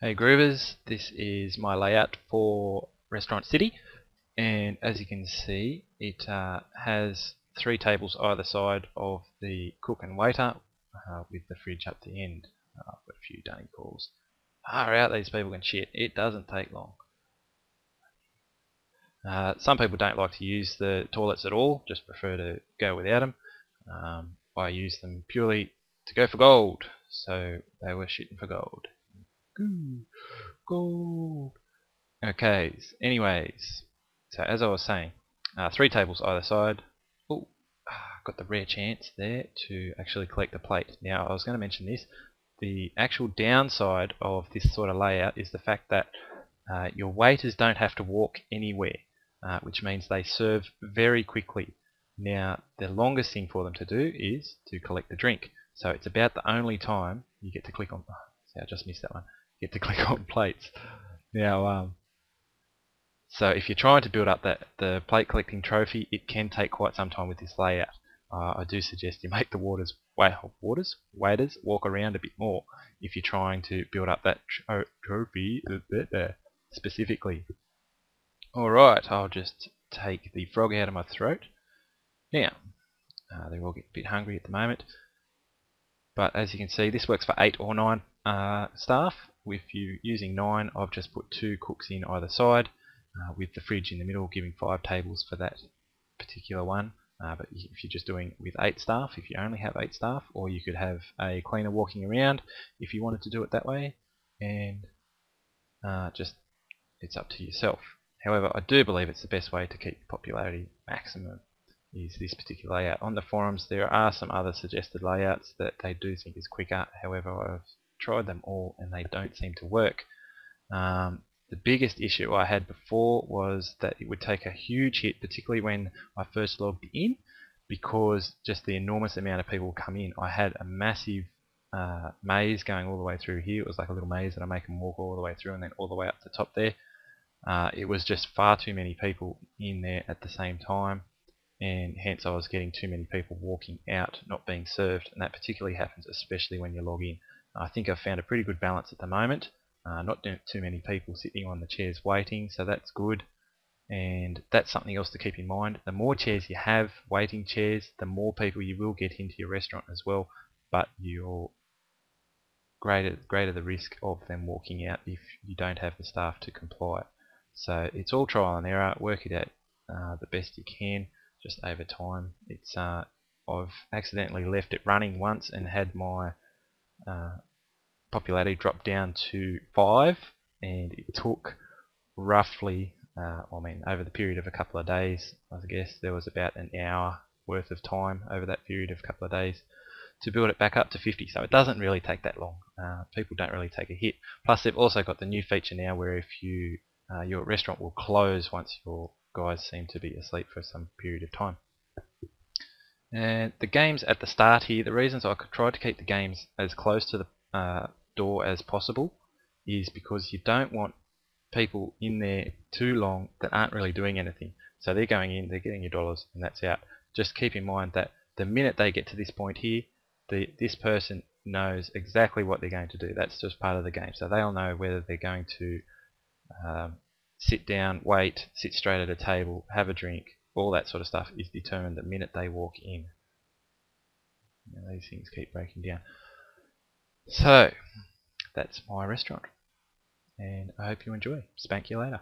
Hey Groovers, this is my layout for Restaurant City, and as you can see it has 3 tables either side of the cook and waiter with the fridge up the end. I've got a few dining calls. Far out, these people can shit. It doesn't take long. Some people don't like to use the toilets at all, just prefer to go without them. I use them purely to go for gold, so they were shitting for gold. Gold. Okay, anyways, so as I was saying, 3 tables either side. Oh, got the rare chance there to actually collect the plate. Now, I was going to mention this. The actual downside of this sort of layout is the fact that your waiters don't have to walk anywhere, which means they serve very quickly. Now, the longest thing for them to do is to collect the drink. So it's about the only time you get to click on. See, I just missed that one. You get to click on plates. Now, so if you're trying to build up the plate collecting trophy, it can take quite some time with this layout. I do suggest you make the waiters walk around a bit more if you're trying to build up that trophy specifically. Alright, I'll just take the frog out of my throat. Now, they're all getting a bit hungry at the moment. But as you can see, this works for 8 or 9 staff. If you're using 9, I've just put 2 cooks in either side, with the fridge in the middle, giving 5 tables for that particular one. But if you're just doing with 8 staff, if you only have 8 staff, or you could have a cleaner walking around if you wanted to do it that way, and just it's up to yourself. However, I do believe it's the best way to keep popularity maximum is this particular layout. On the forums there are some other suggested layouts that they do think is quicker. However, I've tried them all and they don't seem to work. The biggest issue I had before was that it would take a huge hit, particularly when I first logged in, because just the enormous amount of people come in. I had a massive maze going all the way through here. It was like a little maze that I make them walk all the way through and then all the way up to the top there. It was just far too many people in there at the same time, and hence I was getting too many people walking out, not being served, and that particularly happens especially when you log in. I think I've found a pretty good balance at the moment. Not too many people sitting on the chairs waiting, so that's good. And that's something else to keep in mind. The more chairs you have, waiting chairs, the more people you will get into your restaurant as well, but you're greater the risk of them walking out if you don't have the staff to comply. So it's all trial and error. Work it out the best you can, just over time. It's I've accidentally left it running once and had my popularity dropped down to 5, and it took roughly, over the period of a couple of days, I guess there was about an hour worth of time over that period of a couple of days to build it back up to 50. So it doesn't really take that long. People don't really take a hit. Plus, they've also got the new feature now where if you your restaurant will close once your guys seem to be asleep for some period of time. And the games at the start here, the reasons I tried to keep the games as close to the door as possible is because you don't want people in there too long that aren't really doing anything. So they're going in, they're getting your dollars, and that's out. Just keep in mind that the minute they get to this point here, this person knows exactly what they're going to do. That's just part of the game. So they'll know whether they're going to sit down, wait, sit straight at a table, have a drink. All that sort of stuff is determined the minute they walk in. Now, these things keep breaking down. So, that's my restaurant. And I hope you enjoy. Spank you later.